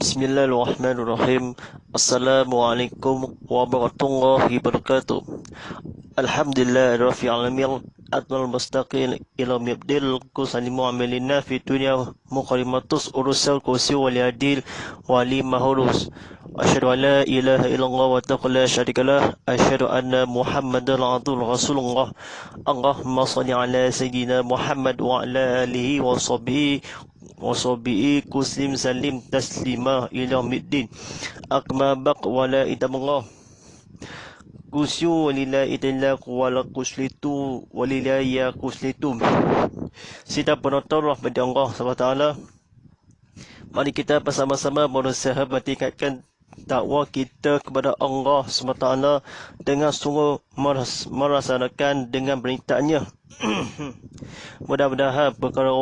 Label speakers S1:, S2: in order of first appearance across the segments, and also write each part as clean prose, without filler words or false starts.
S1: Bismillahirrahmanirrahim. Assalamualaikum warahmatullahi wabarakatuh. Alhamdulillah Rabbil alamin. Adnal mustaqil ila mibdil kusalimu amalina fi dunya muqarimatus urusal kursi wal adil wali mahurus. Asyhadu an la ilaha illallah wa taqala syarikalah. Asyhadu anna Muhammadan abduhu rasulullah. Allahumma salli ala sayyidina Muhammad wa ala alihi wa sahbihi kuslim salim taslima ila middin. Akma baq wala itamullah. Kusyu walillahi ta'ala wala kuslitu walillahi ya kuslitum. Sida penonton rahmat Allah SWT. Mari kita bersama-sama berusaha meningkatkan dakwah kita kepada Allah SWT dengan sungguh merasakan dengan beritanya. Mudah-mudahan perkara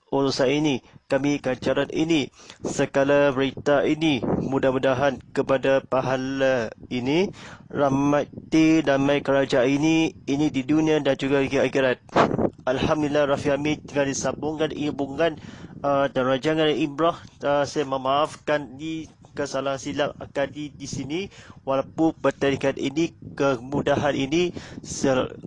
S1: urusan ini, kami kacaran ini, segala berita ini, mudah-mudahan kepada pahala ini, rahmati damai kerajaan ini di dunia dan juga di akhirat. Alhamdulillah Rabbil alamin, dengan disambungkan hubungan dan rancangan ibrah, saya memaafkan di kesalahan silap akan di sini, walaupun pertandingan ini, kemudahan ini,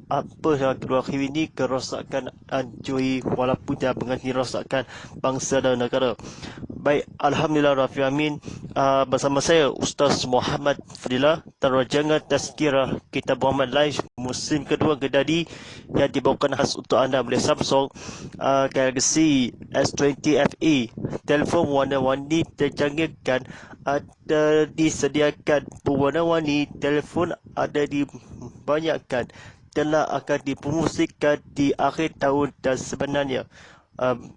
S1: apa yang kedua akhir ini, kerosakan anjuri walaupun tidak mengerti rosakan bangsa dan negara. Baik, Alhamdulillah Rabbil alamin, bersama saya Ustaz Muhammad Fadilah, terjangan tazkirah Kitab Muhammad Live musim kedua Kedadi yang dibawakan khas untuk anda oleh Samsung Galaxy S20 FE. Telefon warna-warni terjangkaukan, ada disediakan berwarna-warni, telefon ada dibanyakkan, telah akan dipromosikan di akhir tahun dan sebenarnya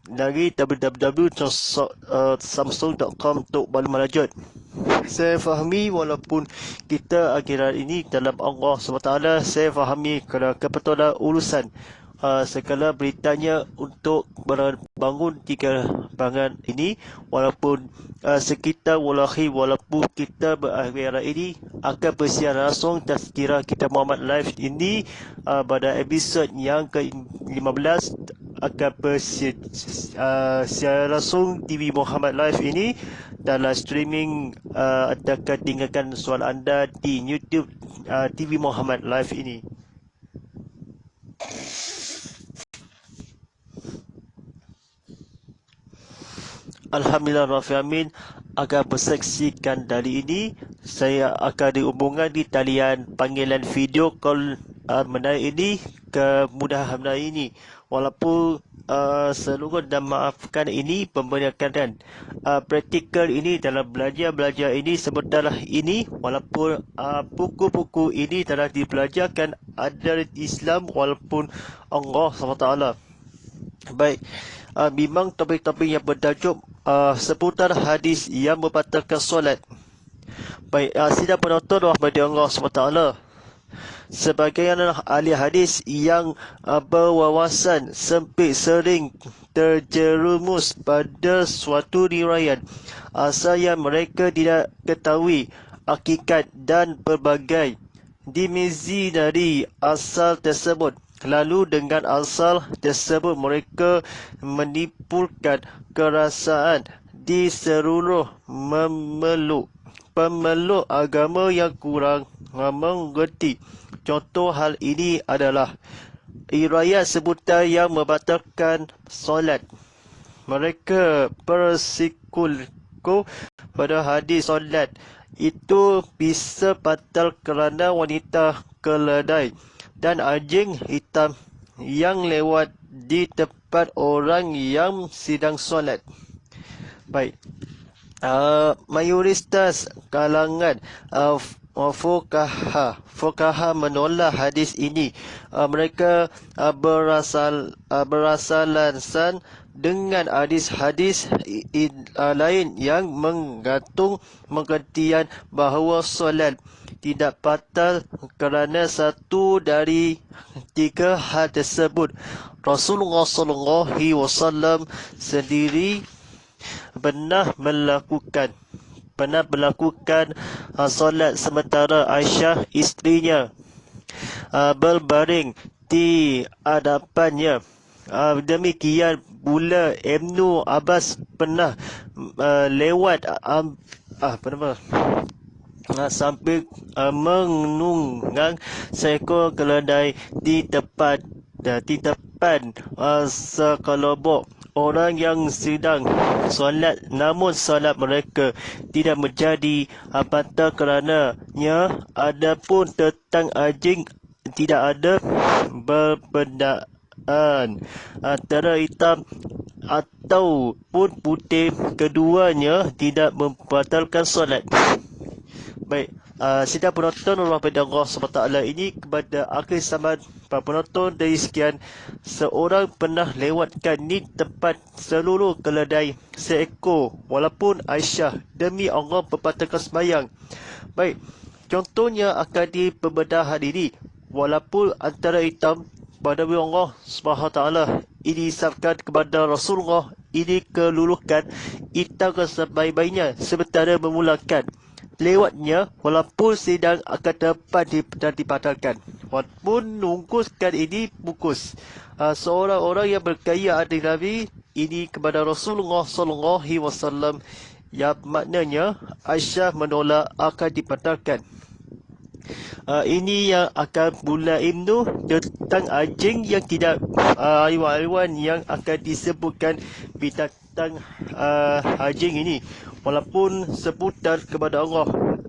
S1: dari www.samsung.com untuk maklumat lanjut. Saya fahami walaupun kita akhirat ini dalam Allah SWT, saya fahami kerana kebetulan urusan segala beritanya untuk bangun tiga bangan ini, walaupun sekitar walaupun kita berakhirat ini akan bersiar langsung tazkirah kita Muhammad Live ini pada episod yang ke-15 akan bersiar langsung TV Muhammad Live ini dalam streaming. Akan tinggalkan soal anda di YouTube TV Muhammad Live ini. Alhamdulillah Rabbil alamin, akan bersaksikan dari ini, saya akan dihubungkan di talian panggilan video call mengenai ini, kemudahan mengenai ini, walaupun seluruh dan maafkan ini pemberian praktikal ini dalam belajar ini sebenarlah ini, walaupun buku-buku ini telah dibelajarkan ada Islam walaupun Allah SWT. Baik, memang topik-topik yang bertajuk seputar hadis yang membatalkan solat. Baik, sidang penonton rahmati Allah SWT, sebagai ahli hadis yang berwawasan sempit sering terjerumus pada suatu riwayat asal yang mereka tidak ketahui hakikat dan berbagai dimensi dari asal tersebut. Lalu dengan asal tersebut mereka menimbulkan kerasaan di seluruh pemeluk agama yang kurang mengerti. Contoh hal ini adalah riwayat sebutan yang membatalkan solat. Mereka bersikuku pada hadis solat itu bisa batal kerana wanita keledai dan anjing hitam yang lewat di tempat orang yang sedang solat. Baik, mayoritas kalangan fuqaha menolak hadis ini. Mereka berasalasan dengan hadis-hadis lain yang menggantung pengertian bahawa solat tidak batal kerana satu dari tiga hal tersebut. Rasulullah SAW sendiri pernah melakukan solat sementara Aisyah isterinya berbaring di hadapannya. Demikian pula Ibnu Abbas pernah lewat apa nama sambil menunggang seekor keledai di depan sekelompok orang yang sedang solat, namun solat mereka tidak menjadi batal kerananya. Adapun tentang anjing, tidak ada perbezaan antara hitam ataupun putih, keduanya tidak membatalkan solat. Baik, sidang penonton, Allah SWT ini kepada akhir zaman para penonton dari sekian, seorang pernah lewatkan di tempat seluruh keledai seekor, walaupun Aisyah demi Allah membatalkan sembahyang. Baik, contohnya akan di pembedahan ini, walaupun antara hitam pada Allah SWT ini disabkan kepada Rasulullah, ini kelulukan hitam ke sebaik-baiknya sementara memulakan lewatnya, walaupun sidang akan dapat dan dibatalkan. Walaupun nungkuskan ini bungkus seorang orang yang berkaya adik Nabi ini kepada Rasulullah SAW, yang maknanya Aisyah menolak akan dibatalkan. Ini yang akan pula Ibnu tentang anjing yang tidak haiwan yang akan disebutkan binatang anjing ini, walaupun sebutan kepada Allah.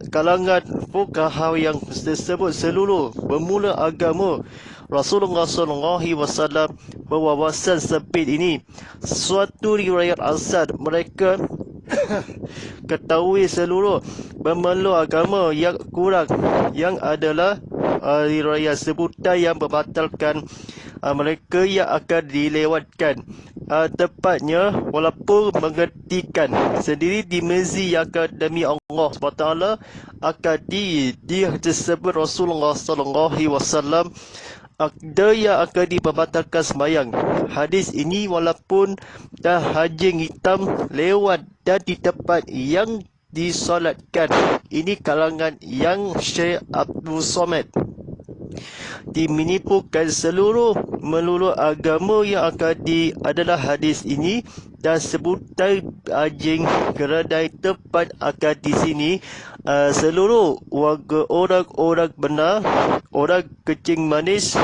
S1: Kalangan fuqaha yang tersebut seluruh bermula agama Rasulullah SAW berwawasan sempit ini. Suatu riwayat asal mereka ketahui seluruh pemeluk agama yang kurang yang adalah riwayat sebutan yang membatalkan mereka yang akan dilewatkan tepatnya, walaupun mengertikan sendiri di mezi yang akan demi Allah SWT akan disebut Rasulullah SAW ada yang akan dibatalkan sembahyang. Hadis ini walaupun dah anjing hitam lewat dan di tempat yang disolatkan, ini kalangan yang Syekh Abdul Somad dimenipukan seluruh melulu agama yang akan adalah hadis ini, dan sebutan anjing keledai tempat akan di sini seluruh warga orang-orang benar, orang kencing manis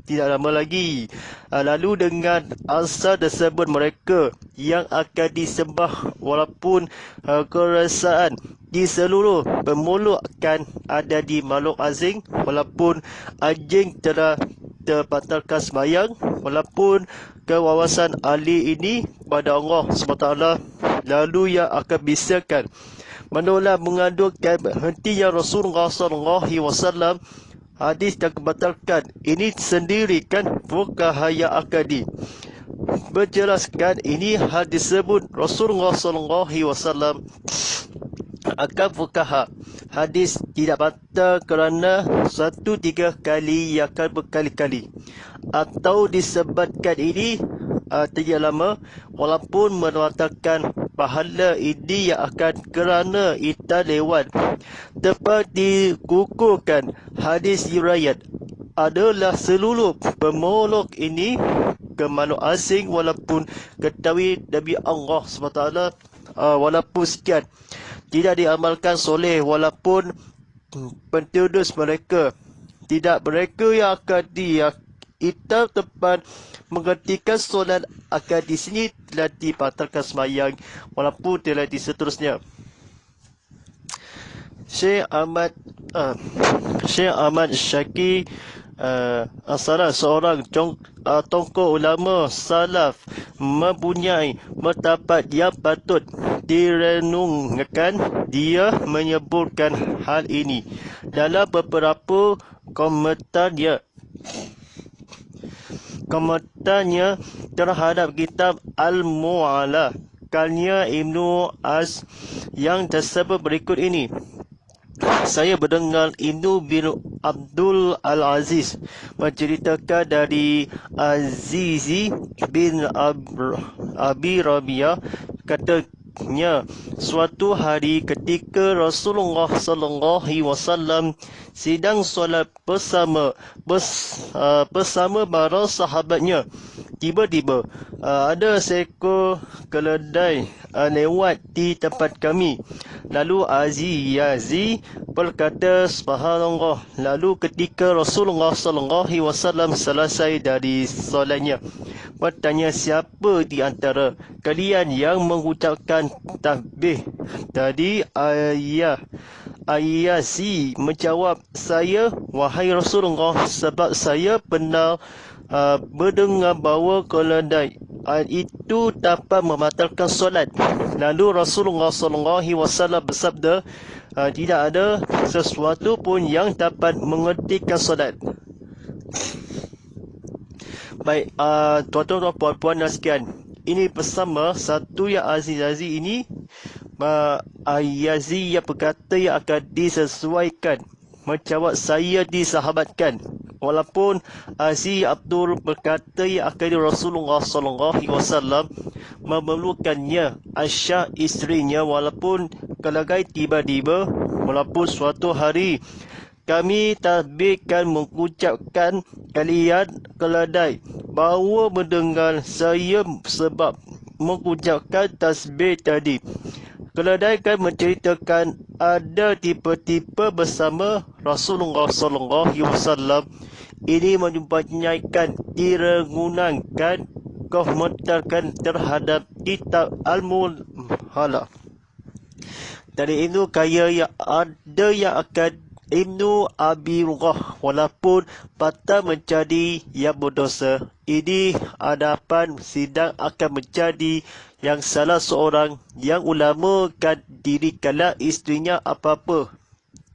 S1: tidak lama lagi. Lalu dengan asal tersebut mereka yang akan disembah, walaupun kerasaan di seluruh pemuluk akan ada di makhluk asing, walaupun anjing telah terbatalkan sembahyang, walaupun kewawasan ahli ini pada Allah SWT, lalu yang akan bisakan menolak mengandungkan hentinya Rasulullah SAW. Hadis yang kebatalkan ini sendiri kan fuqaha yang akadi berjelaskan ini hal disebut Rasulullah SAW akan fuqaha. Hadis tidak batal kerana 1-3 kali yang akan berkali-kali atau disebabkan ini tidak lama, walaupun membatalkan pahala ini yang akan kerana kita lewat dapat dikukuhkan. Hadis riwayat adalah seluruh pemolok ini ke makhluk asing, walaupun ketahui Nabi Allah SWT walaupun sekian tidak diamalkan soleh, walaupun pentudus mereka tidak, mereka yang akan kita tempat mengertikan solat akan di sini telah dibatalkan sembahyang, walaupun telah seterusnya. Syekh Ahmad Syakir Salah seorang tokoh ulama salaf mempunyai pendapat yang patut direnungkan. Dia menyebutkan hal ini dalam beberapa komentarnya terhadap kitab Al-Mu'alla karya Ibnu Az yang tersebut berikut ini. Saya mendengar Ibnu bin Abdul Al-Aziz menceritakan dari Azizi bin Abi Rabi'ah, katanya, suatu hari ketika Rasulullah SAW sedang solat bersama para sahabatnya, tiba-tiba ada seekor keledai lewat di tempat kami. Lalu Yazi berkata, subhanallah. Lalu ketika Rasulullah SAW selesai dari solatnya, bertanya, siapa di antara kalian yang mengucapkan tasbih tadi? Yazi menjawab, saya, wahai Rasulullah, sebab saya pernah mendengar bahawa keledai itu dapat membatalkan solat. Lalu Rasulullah SAW bersabda, tidak ada sesuatu pun yang dapat menghentikan solat. Baik, tuan-tuan, puan-puan dan sekalian, ini bersama satu yang Yazi ini, Yazi yang berkata yang akan disesuaikan, menjawab saya disahabatkan. Walaupun Aziz Abdul berkata yang akan Rasulullah SAW memerlukannya, Aisyah isterinya, walaupun keledai tiba-tiba, walaupun suatu hari kami tasbihkan mengucapkan kalian keledai bahawa mendengar saya sebab mengucapkan tasbih tadi. Keledai kan menceritakan ada tiba-tiba bersama Rasulullah SAW. Ini menyebabkan direngunangkan komentarkan terhadap kitab Al-Mulhala. Dari itu kaya yang ada yang akan Ibnu Abi Rughah, walaupun patah menjadi yang berdosa. Ini hadapan sidang akan menjadi yang salah seorang yang ulama kan diri kala isterinya apa-apa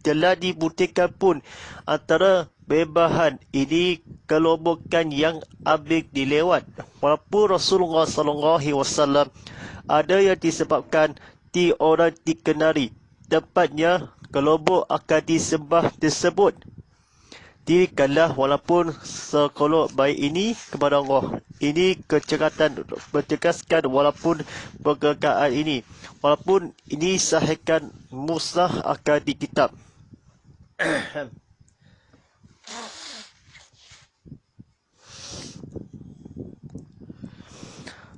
S1: telah dibuktikan pun antara bebahan ini kelobokan yang habis dilewat. Walaupun Rasulullah SAW ada yang disebabkan di orang dikenali, tepatnya kelobok akan disembah tersebut. Dirikanlah walaupun sekolok baik ini kepada Allah. Ini keceratan bertegaskan walaupun perkataan ini. Walaupun ini sahihkan musnah akan di kitab.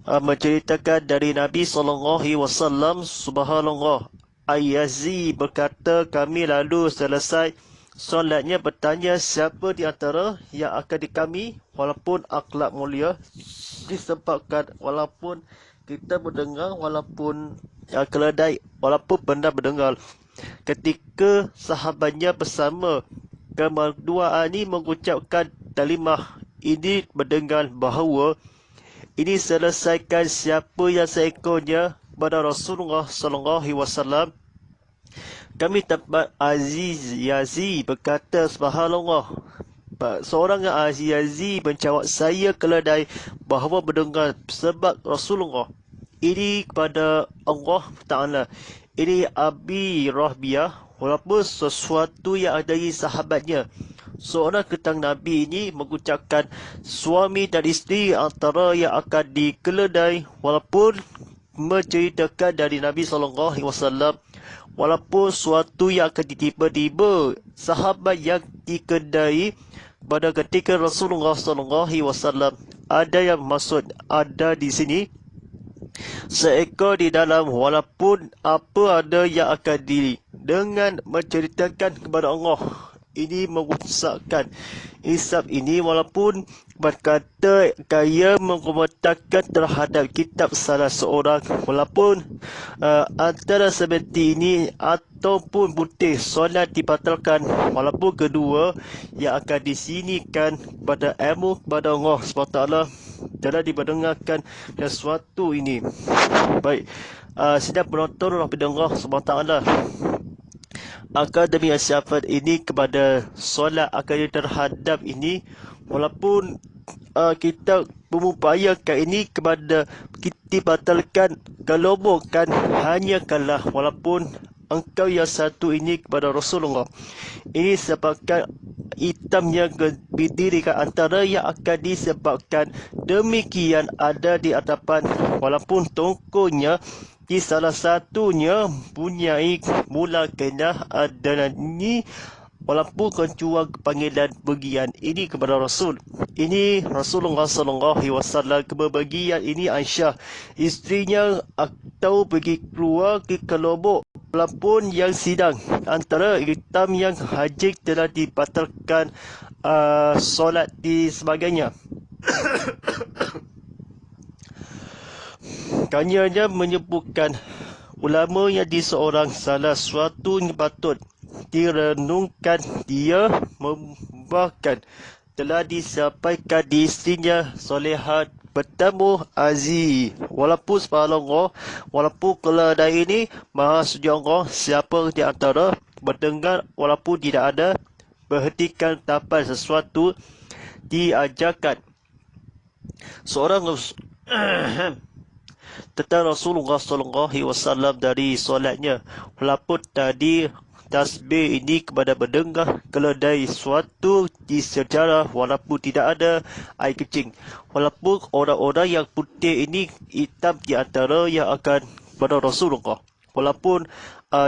S1: Menceritakan dari Nabi SAW, subhanallah, Yazi berkata, kami lalu selesai solatnya bertanya, siapa di antara yang akan di kami, walaupun akhlak mulia disebabkan, walaupun kita mendengar, walaupun keledai, walaupun pernah mendengar. Ketika sahabatnya bersama kedua ini mengucapkan kalimah ini, mendengar bahawa ini selesaikan siapa yang seekornya pada Rasulullah SAW. Kami tempat Yazi berkata, subhanallah. Seorang Yazi menjawab, saya keledai bahawa mendengar sebab Rasulullah. Ini kepada Allah Ta'ala. Ini Abi Rahbiyah, walaupun sesuatu yang ada di sahabatnya. Seorang ketang Nabi ini mengucapkan suami dan isteri antara yang akan dikeledai, walaupun menceritakan dari Nabi SAW. Walaupun suatu yang akan tiba-tiba sahabat yang dikedai pada ketika Rasulullah SAW. Ada yang maksud ada di sini seekor di dalam, walaupun apa ada yang akan diri dengan menceritakan kepada Allah. Ini merusakkan hisab ini, walaupun berkata kaya mengomentarkan terhadap kitab salah seorang, walaupun antara seperti ini ataupun putih solat dibatalkan, walaupun kedua yang akan disinikan pada ilmu kepada Allah SWT telah diperdengarkan sesuatu ini. Baik, sidang penonton rahmat Allah SWT, Akademi Syafaat ini kepada solat akademi terhadap ini, walaupun kita mengupayakan ini kepada kita batalkan kelobokan hanya kalah, walaupun engkau yang satu ini kepada Rasulullah. Ini sebabkan hitamnya berdirikan antara yang akan disebabkan demikian ada di hadapan, walaupun tongkonya di salah satunya punyai mula kena adalah ini walaupun kecuali panggilan bagian ini kepada Rasul. Ini Rasulullah SAW kebagian ini Aisyah, istrinya atau pergi keluar ke kelobok walaupun yang sidang antara hitam yang haji telah dibatalkan solat di sebagainya. Kanyanya menyebutkan ulama yang di seorang salah suatu yang patut direnungkan, dia membahkan telah disampaikan di istrinya solehat bertemu Aziz. Walaupun subhanallah, walaupun keledai ini maha sejongkong, siapa di antara mendengar walaupun tidak ada berhentikan tapan sesuatu diajarkan seorang tentang Rasulullah SAW dari solatnya, walaupun tadi tasbih ini kepada mendengar keledai suatu di sejarah walaupun tidak ada air kencing, walaupun orang-orang yang putih ini hitam di antara yang akan pada Rasulullah, walaupun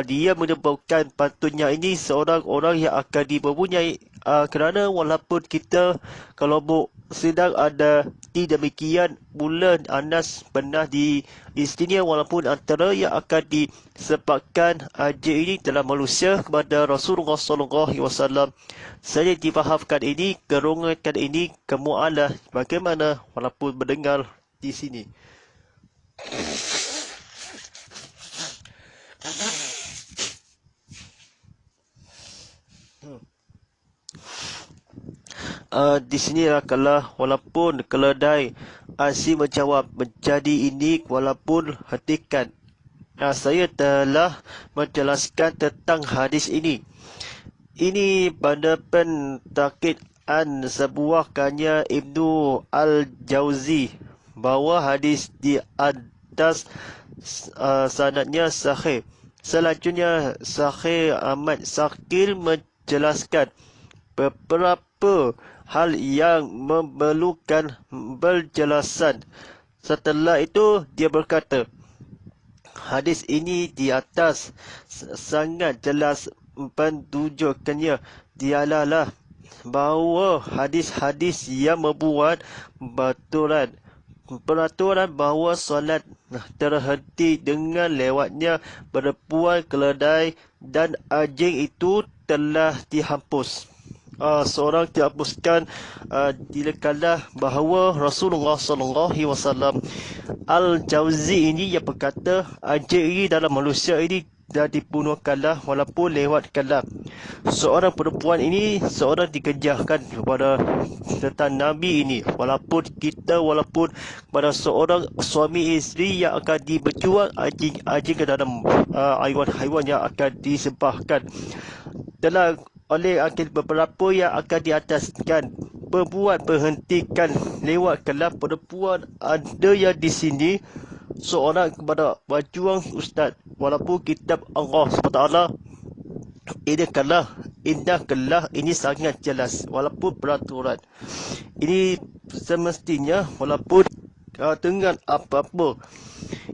S1: dia menyebabkan patutnya ini seorang orang yang akan diperpunyai, kerana walaupun kita kalau sedang ada di demikian bulan Anas pernah di istrinya, walaupun antara yang akan disebabkan aja ini dalam manusia kepada Rasulullah SAW. Saya difahamkan ini, kerungan ini kemu'alah bagaimana walaupun mendengar di sini. Di sini kalau walaupun keledai Aziz menjawab menjadi ini walaupun hentikan. Saya telah menjelaskan tentang hadis ini. Ini pada pentakidan sebuah karya Ibnu Al-Jauzi bahawa hadis di atas sanadnya sahih. Selanjutnya Sahih Ahmad Syakir menjelaskan beberapa hal yang memerlukan penjelasan. Setelah itu dia berkata, hadis ini di atas sangat jelas menunjukkannya dialah bahawa hadis-hadis yang membuat peraturan bahawa solat terhenti dengan lewatnya perempuan, keledai dan anjing itu telah dihapus. Seorang dihapuskan dilekalah bahawa Rasulullah SAW Al-Jauzi ini yang berkata anjing ini dalam manusia ini dah dibunuhkanlah walaupun lewatkanlah. Seorang perempuan ini seorang dikejarkan kepada tentang Nabi ini, walaupun kepada seorang suami isteri yang akan diberjual anjing ke dalam haiwan-haiwan yang akan disembahkan. Telah oleh beberapa yang akan diataskan perbuat berhentikan lewatkanlah perempuan. Ada yang di sini seorang kepada berjuang ustaz, walaupun kitab Allah SWT indahkanlah ini sangat jelas walaupun peraturan ini semestinya walaupun dengan apa-apa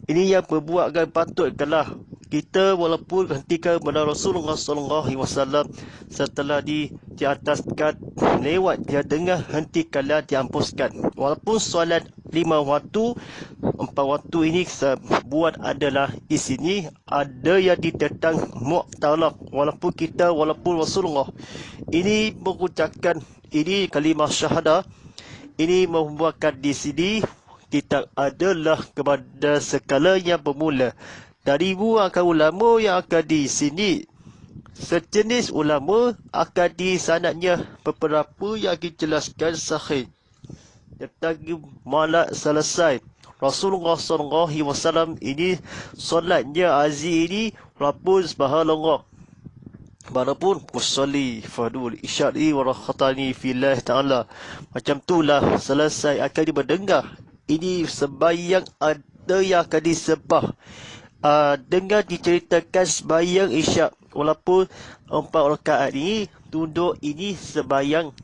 S1: ini yang berbuatkan patutkanlah kita walaupun hentikan kepada Rasulullah SAW setelah di ataskan lewat dia dengar hentikanlah dihapuskan. Walaupun solat 5 waktu 4 waktu ini buat adalah di sini ada yang ditentang mu'talaq, walaupun Rasulullah ini mengucapkan ini kalimah syahadah ini membuatkan di sini kita adalah kepada segala yang bermula. Dari buahkan ulama yang akan di sini, sejenis ulama akan di sanadnya beberapa yang dijelaskan sahih. Tentang malak selesai Rasulullah SAW ini solatnya Aziz ini walaupun subhanallah, walaupun musalli fadul isyari wa rakhatani fillah ta'ala, macam itulah selesai akan dimendengar ini sembahyang ada yang akan disembah. Dengar diceritakan sembahyang isyak walaupun 4 rakaat ini duduk ini sembahyang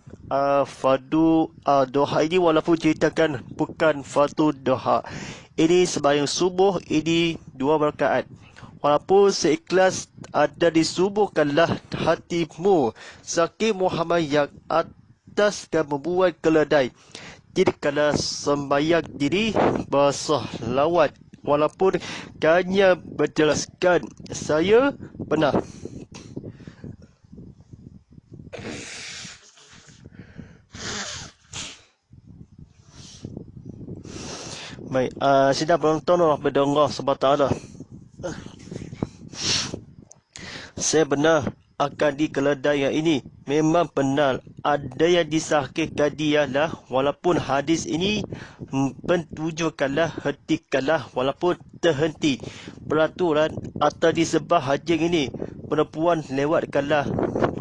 S1: fardu duha ini walaupun ceritakan bukan fardu duha ini sembahyang subuh ini 2 rakaat walaupun seikhlas ada disubuhkanlah hatimu saking Muhammad yang atas dan membuat keledai. Jadi kalau sembahyang diri basah lawat, walaupun hanya menjelaskan saya pernah. Baik, sidang penonton pada Allah SWT. Saya benar akan di keledai yang ini. Memang benar ada yang disahihkan dialah, walaupun hadis ini pentujukanlah, hentikanlah walaupun terhenti. Peraturan atau disebab hajing ini, perempuan lewatkanlah,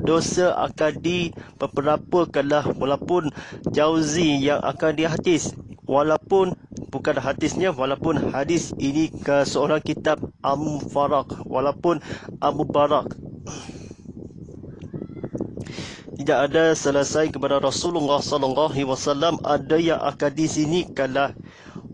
S1: dosa akan diberapakalah, walaupun jauzi yang akan dihadis. Walaupun bukan hadisnya, walaupun hadis ini ke seorang kitab Al-Mufarraq, walaupun Al-Mubarak. Tidak ada selesai kepada Rasulullah SAW. Ada yang akan di sini kalau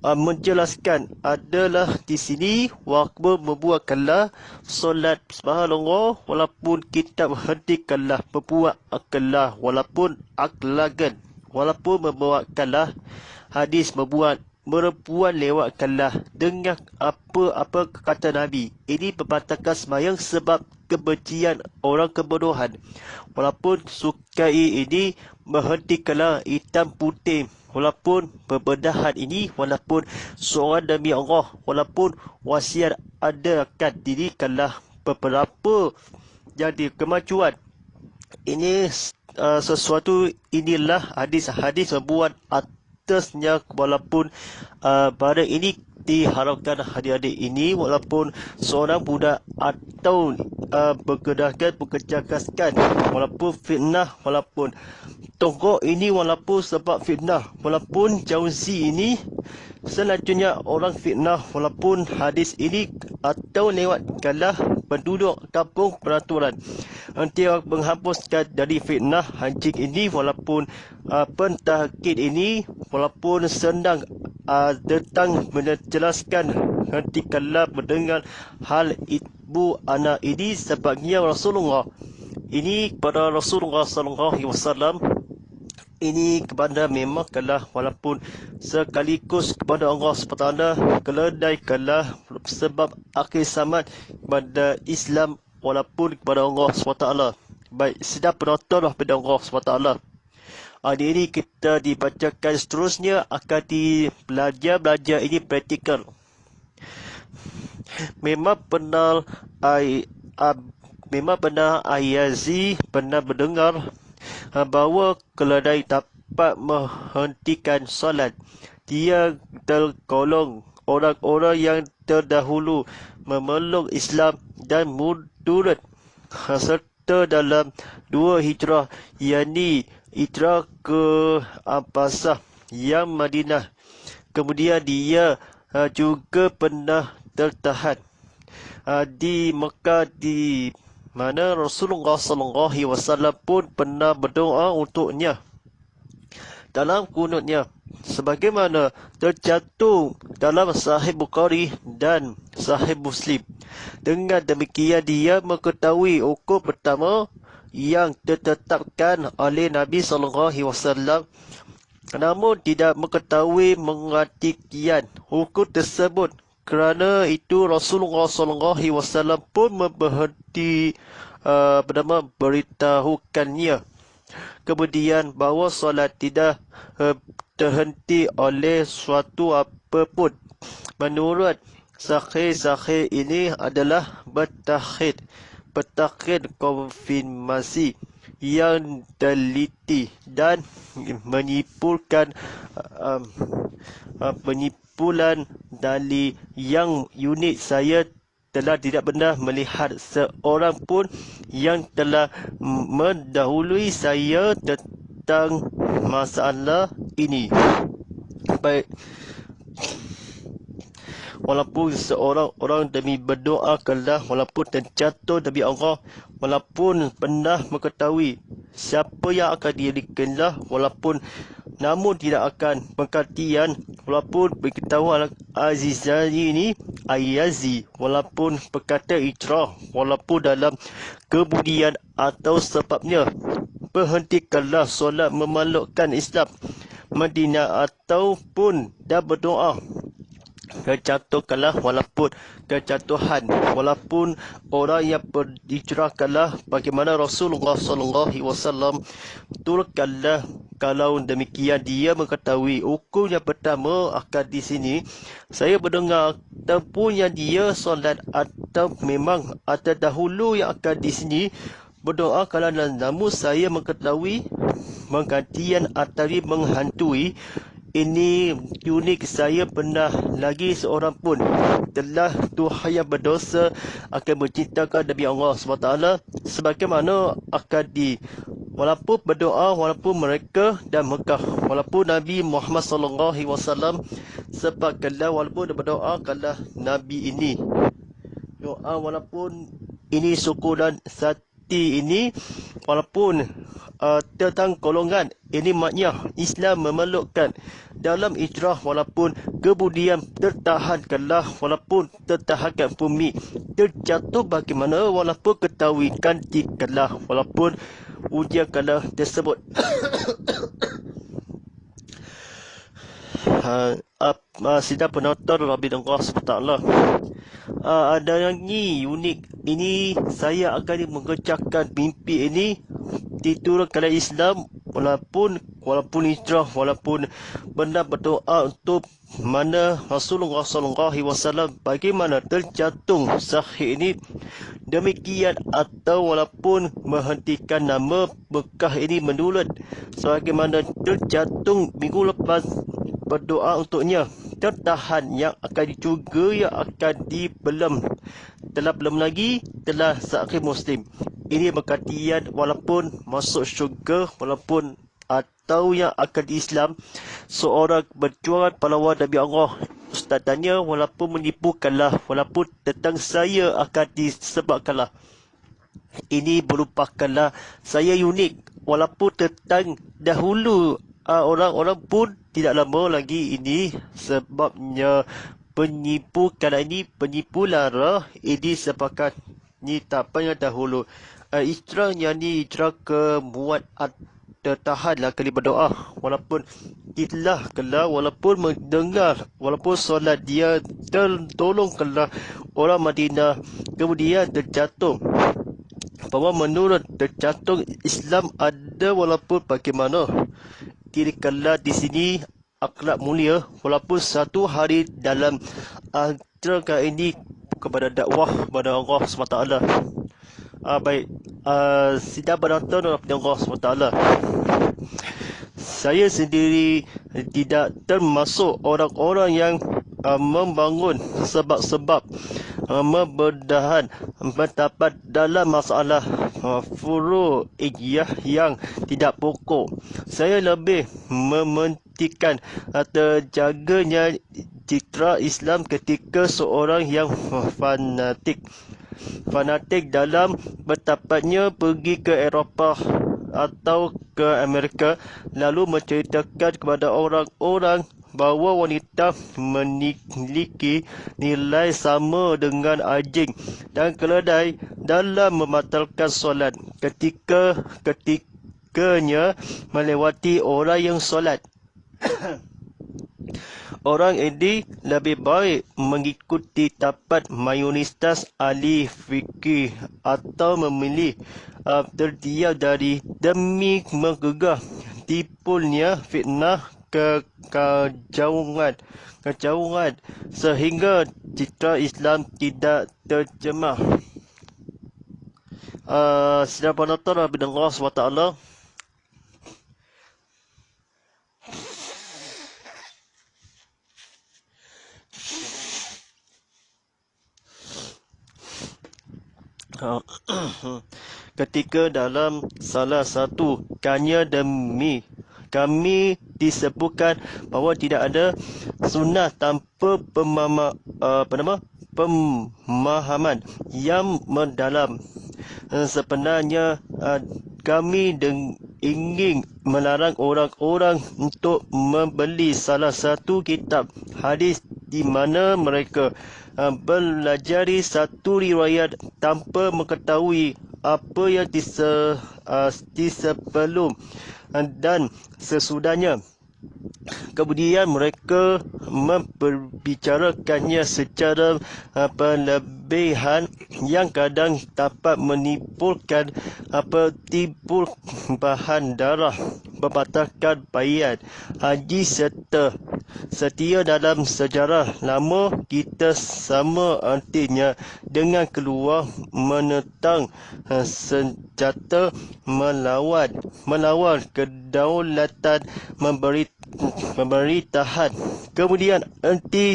S1: menjelaskan adalah di sini waktu membuatkanlah solat subhanallah, walaupun kitab hentikanlah, membuatkanlah walaupun aklagan, walaupun membuatkanlah hadis membuat perempuan lewatkanlah dengan apa-apa kata Nabi. Ini membatalkan sembahyang sebab kebencian orang kebodohan. Walaupun sukai ini menghentikanlah hitam putih, walaupun perbedahan ini, walaupun seorang demi Allah, walaupun wasiat adakan dirikanlah beberapa jadi kemajuan. Ini sesuatu inilah hadis-hadis membuat atasnya, walaupun barang ini diharapkan adik-adik ini, walaupun seorang budak atau bekerjakan, walaupun fitnah, walaupun tongkok ini, walaupun sebab fitnah, walaupun jauzi ini selanjutnya orang fitnah, walaupun hadis ini atau lewatkanlah penduduk kampung peraturan untuk menghapuskan dari fitnah hancing ini, walaupun pentahkid ini, walaupun senang datang menjelaskan, hentikanlah mendengar hal ibu anak ini sebabnya Rasulullah ini kepada Rasulullah SAW. Ini kepada memang kalah, walaupun sekaligus kepada Allah SWT, keledai kalah sebab akhir zaman kepada Islam, walaupun kepada Allah SWT. Baik, sedang penonton kepada Allah SWT. Hari ini kita dibacakan seterusnya akan belajar ini praktikal. Memang benar Ayazi pernah mendengar bahawa keledai dapat menghentikan solat. Dia tergolong orang-orang yang terdahulu memeluk Islam dan mundur serta dalam 2 hijrah, yakni hijrah ke Abbasah yang Madinah. Kemudian dia juga pernah tertahan di Mekah, di mana Rasulullah SAW pun pernah berdoa untuknya dalam kunutnya, sebagaimana tercantum dalam Sahih Bukhari dan Sahih Muslim. Dengan demikian dia mengetahui hukum pertama yang ditetapkan oleh Nabi SAW, namun tidak mengetahui mengartikan hukum tersebut. Kerana itu Rasulullah SAW pun beritahukannya kemudian bahawa solat tidak terhenti oleh suatu apapun. Menurut sahih ini adalah bertakhid konfirmasi yang teliti dan menyimpulkan penyimpulan dari yang unik. Saya telah tidak pernah melihat seorang pun yang telah mendahului saya tentang masalah ini. Baik, walaupun seorang orang demi berdoa kalah, walaupun terjatuh demi Allah, walaupun pernah mengetahui siapa yang akan dirikanlah, walaupun namun tidak akan pengkatian walaupun beritahu Azizani ini Ayazi walaupun berkata ijrah walaupun dalam kemudian atau sebabnya berhentikanlah solat memelukkan Islam Madinah ataupun dah berdoa kejatuhkanlah walaupun kejatuhan walaupun orang yang berhijrahkanlah bagaimana Rasulullah SAW betulkanlah kalau demikian dia mengetahui hukum yang pertama akan di sini saya mendengar ataupun yang dia solat atau memang ada dahulu yang akan di sini berdoa kalau namun saya mengetahui menggantian atau menghantui ini unik saya pernah lagi seorang pun telah Tuhan yang berdosa akan mencintakan Nabi Allah SWT sebagaimana akan di walaupun berdoa walaupun mereka dan Mekah walaupun Nabi Muhammad SAW sebabkanlah walaupun berdoa kalau Nabi ini doa walaupun ini syukuran sati ini walaupun tentang golongan ini maknanya Islam memelukkan dalam ijrah walaupun kemudian tertahankanlah walaupun tertahankan bumi terjatuh bagaimana walaupun ketahuikan dikalah walaupun ujian kalah tersebut sidang penonton Rabbi Allah SWT ada yang ni unik ini saya akan mengerjakan mimpi ini diturunkan oleh Islam walaupun hijrah walaupun benar berdoa untuk mana Rasulullah SAW bagaimana tercantum sahih ini demikian atau walaupun menghentikan nama Mekah ini menurut sebagaimana tercantum minggu lepas berdoa untuknya tertahan yang akan juga yang akan belum lagi telah sahih Muslim ini berkatian walaupun masuk syurga walaupun atau yang akan di Islam seorang berjuang pahlawan Nabi Allah Ustaz tanya walaupun menipukanlah walaupun tentang saya akan disebabkanlah ini merupakanlah saya unik walaupun tentang dahulu orang-orang pun tidak lama lagi ini sebabnya penipu kerana ini penipu lara ini sepakat ni tak payah dahulu ijrah yang ni ijrah ke muat tertahanlah kali berdoa walaupun itulah kelah walaupun mendengar walaupun solat dia tertolong kelah orang Madinah kemudian terjatuh bahawa menurut terjatuh Islam ada walaupun bagaimana diri kelah di sini akhlak mulia walaupun satu hari dalam acara ini kepada dakwah kepada Allah SWT. Baik, sidang penonton kepada Allah SWT. Saya sendiri tidak termasuk orang-orang yang membangun sebab-sebab membedahan pendapat dalam masalah furu'iyah yang tidak pokok. Saya lebih mementingkan terjaganya citra Islam ketika seorang yang fanatik dalam pendapatnya pergi ke Eropah atau ke Amerika lalu menceritakan kepada orang-orang bahawa wanita memiliki nilai sama dengan anjing dan keledai dalam membatalkan solat ketikanya melewati orang yang solat. Orang ini lebih baik mengikuti tapat mayoritas ahli fikih atau memilih terdiam dari demi menggugah tipunya fitnah kejauhan sehingga citra Islam tidak tercemar. Sidang penonton Rabbi Allah SWT. Ketika dalam salah satu kanya demi kami disebutkan bahawa tidak ada sunnah tanpa pemahaman yang mendalam. Sebenarnya ingin melarang orang-orang untuk membeli salah satu kitab hadis di mana mereka belajari satu riwayat tanpa mengetahui apa yang sebelum dan sesudahnya. Kemudian mereka memperbicarakannya secara berlebihan yang kadang dapat menimbulkan timbuhan darah, membatalkan bayat haji serta setia dalam sejarah lama kita sama artinya dengan keluar menentang senjata melawan kedaulatan pemerintahan. Kemudian erti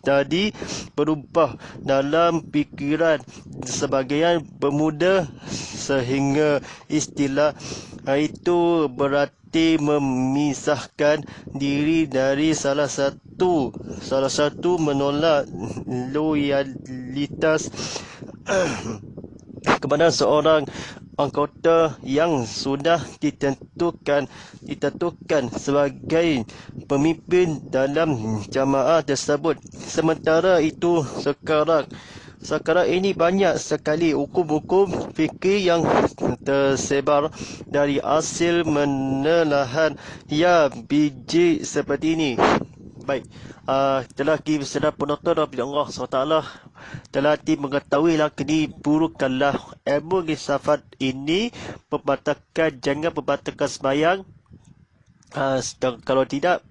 S1: tadi berubah dalam fikiran sebagian pemuda sehingga istilah itu berarti memisahkan diri dari salah satu menolak loyalitas kepada seorang anggota yang sudah ditentukan sebagai pemimpin dalam jamaah tersebut. Sementara itu sekarang ini banyak sekali hukum-hukum fikih yang tersebar dari hasil menelahan ya biji seperti ini. Baik, telah dibersedia penonton apabila Allah SWT telah mengetahuilah kini burukanlah ilmu filsafat ini membatalkan, jangan membatalkan sembahyang. Kalau tidak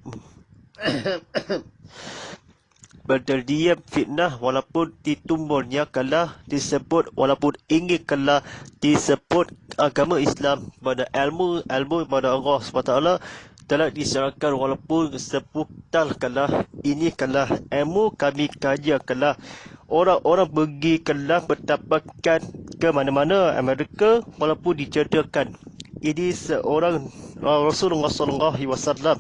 S1: berdiam fitnah walaupun ditumbulnya kalah disebut, walaupun ingin kalah disebut agama Islam pada ilmu pada Allah SWT telah disyaratkan walaupun seputar kalah ini kalah ilmu kami kaji kalah orang pergi kalah mendapatkan ke mana-mana Amerika walaupun diceritakan ini seorang Rasulullah SAW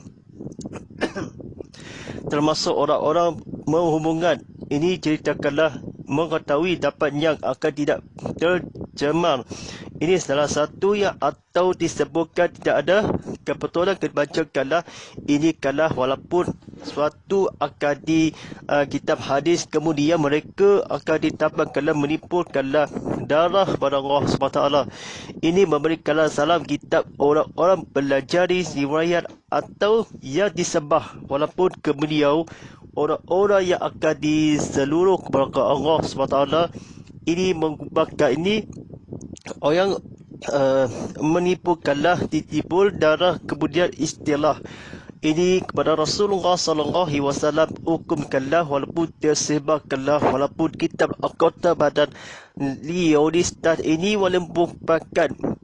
S1: termasuk orang-orang menghubungkan ini ceritakanlah mengetahui dapat yang akan tidak tercemar. Ini salah satu yang atau disebutkan tidak ada kebetulan kebacakanlah ini kalah walaupun suatu akan di kitab hadis kemudian mereka akan ditambahkanlah menimbulkanlah darah pada Allah SWT. Ini memberikanlah salam kitab orang-orang belajar riwayat atau yang disembah walaupun ke beliau orang-orang yang akan di seluruh kepada Allah SWT. Ini mengubahkan ini orang menipukanlah ditipul darah kemudian istilah ini kepada Rasulullah SAW hukumkanlah walaupun tersebarkanlah walaupun kitab anggota badan Lionistat ini walaupun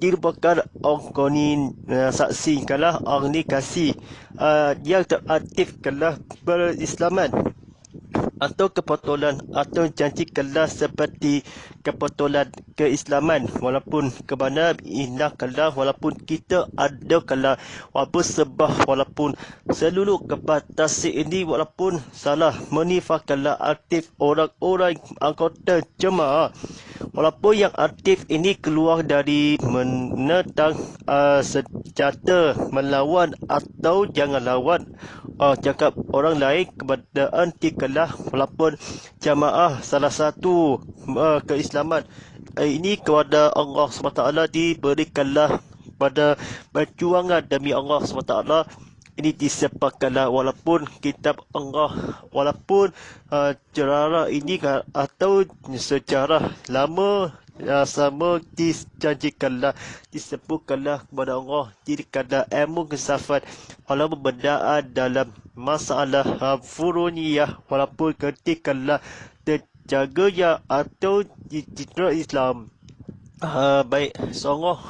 S1: dirupakan organin saksi kalah organisasi yang teraktifkanlah berislaman atau kebetulan atau janjikanlah seperti kebetulan keislaman walaupun kemana indah kalah walaupun kita ada kalah walaupun sebah walaupun seluruh kebatasi ini walaupun salah menifahkanlah aktif orang-orang anggota jemaah walaupun yang aktif ini keluar dari menentang senjata melawan atau jangan lawan cakap orang lain kepada anti kalah walaupun jamaah salah satu keislaman ini kepada Allah SWT diberikanlah pada perjuangan demi Allah SWT ini disepakkanlah walaupun kitab Allah walaupun cerara ini atau sejarah lama sama dijanjikanlah disebutkanlah kepada Allah dirikanlah ilmu filsafat walaupun bendaan dalam masalah furuniyah walaupun ketikalah terjaganya atau citra Islam. Baik, seorang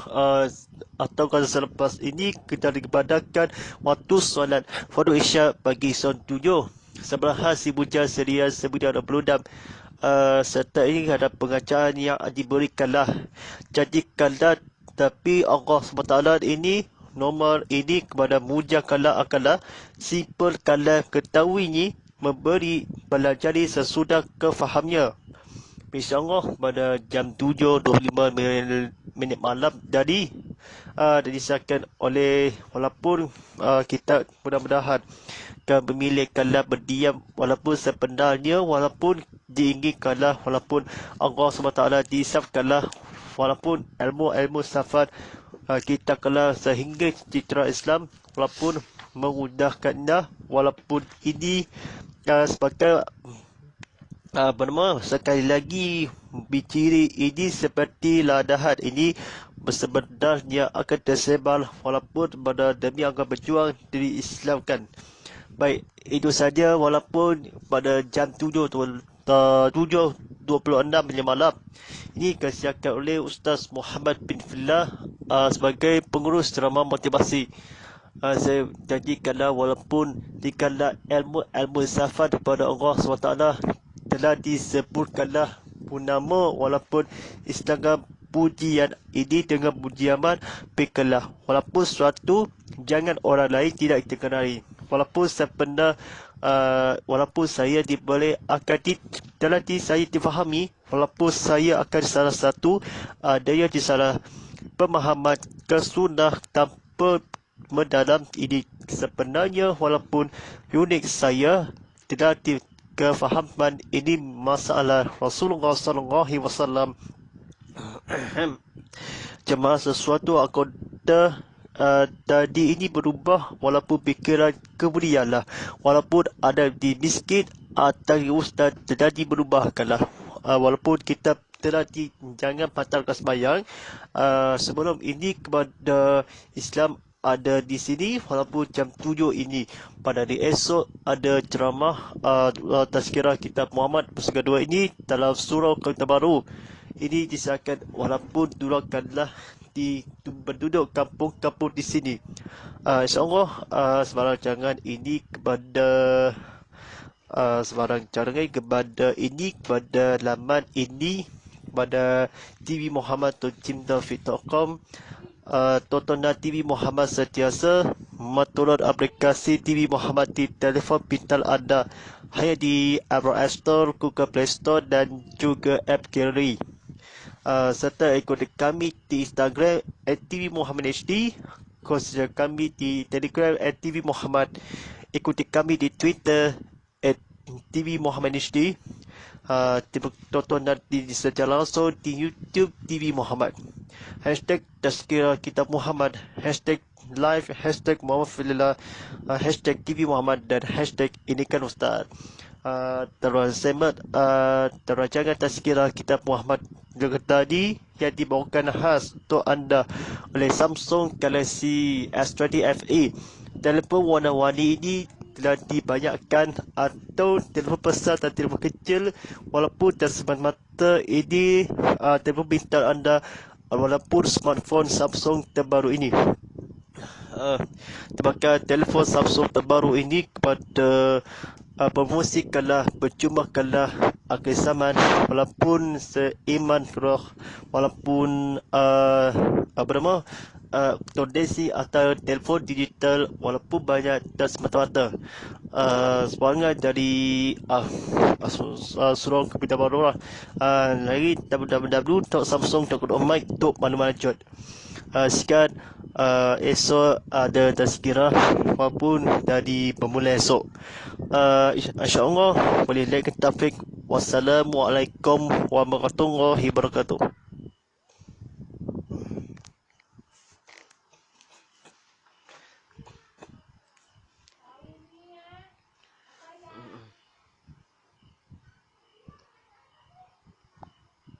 S1: atau kalau selepas ini kita diibadahkan waktu solat fardu isya bagi son 7 sebelum Sibuk Seria 1926 serta ini ada pengacaan yang diberikanlah janjikanlah tapi Allah SWT ini nomor ini kepada mujakanlah akalah simpelkanlah ketahuinya memberi pelajari sesudah kefahamnya. InsyaAllah pada jam 7.25 minit malam dari disahkan oleh walaupun kita mudah-mudahan memilihkanlah berdiam walaupun sebenarnya walaupun diinginkanlah walaupun Allah SWT disahkanlah walaupun ilmu-ilmu safar kita kala sehingga citra Islam walaupun memudahkannya walaupun ini sebagai sekali lagi biciri ini seperti ladahan ini sebenarnya akan tersebar walaupun pada demi akan berjuang diislamkan. Baik, itu saja walaupun pada jam 7.26 malam ini kesiakan oleh Ustaz Muhammad bin Fillah sebagai pengurus ceramah motivasi. Saya janjikanlah walaupun dikala ilmu safar kepada Allah SWT telah disebutkanlah nama walaupun istilah pujian ini dengan pujian bekalah walaupun suatu jangan orang lain tidak kita kenali walaupun sebenar walaupun saya diberi akan telah saya difahami walaupun saya akan salah satu daya di salah pemahaman kesunnah tanpa mendalam ini sebenarnya walaupun unik saya tidak kefahaman ini masalah Rasulullah SAW cuma sesuatu akoda tadi ini berubah walaupun pikiran kemudianlah walaupun ada di miskin atau ustaz jadi berubahkanlah walaupun kita telah jangan batalkan sembahyang sebelum ini kepada Islam ada di sini walaupun jam 7 ini pada hari esok ada ceramah tazkirah kitab Muhammad pusaka 2 ini dalam surah Al-Tabaru ini disahkan walaupun durakanlah di penduduk kampung-kampung di sini insyaAllah sebarang jangan ini kepada sebarang jangan kepada ini kepada laman ini kepada TV Muhammad.cimtafit.com tontonan TV Muhammad sentiasa menonton aplikasi TV Muhammad di telefon pintar anda hanya di Apple Store, Google Play Store dan juga App Gallery. Serta ikuti kami di Instagram @tvmuhammadhd, khususnya kami di Telegram @TV Muhammad, ikuti kami di Twitter @tvmuhammadhd. Tontonan secara langsung di YouTube TV Muhammad. Hashtag Tazkirah Kitab Muhammad, hashtag live, hashtag Muhammad Filillah, hashtag TV Muhammad dan hashtag ini kan Ustaz. Tersemat terajangan Tazkirah Kitab Muhammad juga tadi yang dibawakan khas untuk anda oleh Samsung Galaxy S20 FE. Telefon warna-warni ini telah dibanyakan atau telefon besar dan telefon kecil walaupun dan semata-mata ini telefon pintar anda walaupun smartphone Samsung terbaru ini terpakai telefon Samsung terbaru ini kepada promosikanlah berjumahkanlah akhir zaman walaupun seiman roh walaupun donasi atau telefon digital walaupun banyak dan semata-mata semangat dari surau Kepitan Baru lagi www.samsung.com untuk mana-mana jod sekian esok ada tazkirah maupun dari pemula esok insyaAllah boleh like taufik. Wassalamualaikum warahmatullahi wabarakatuh.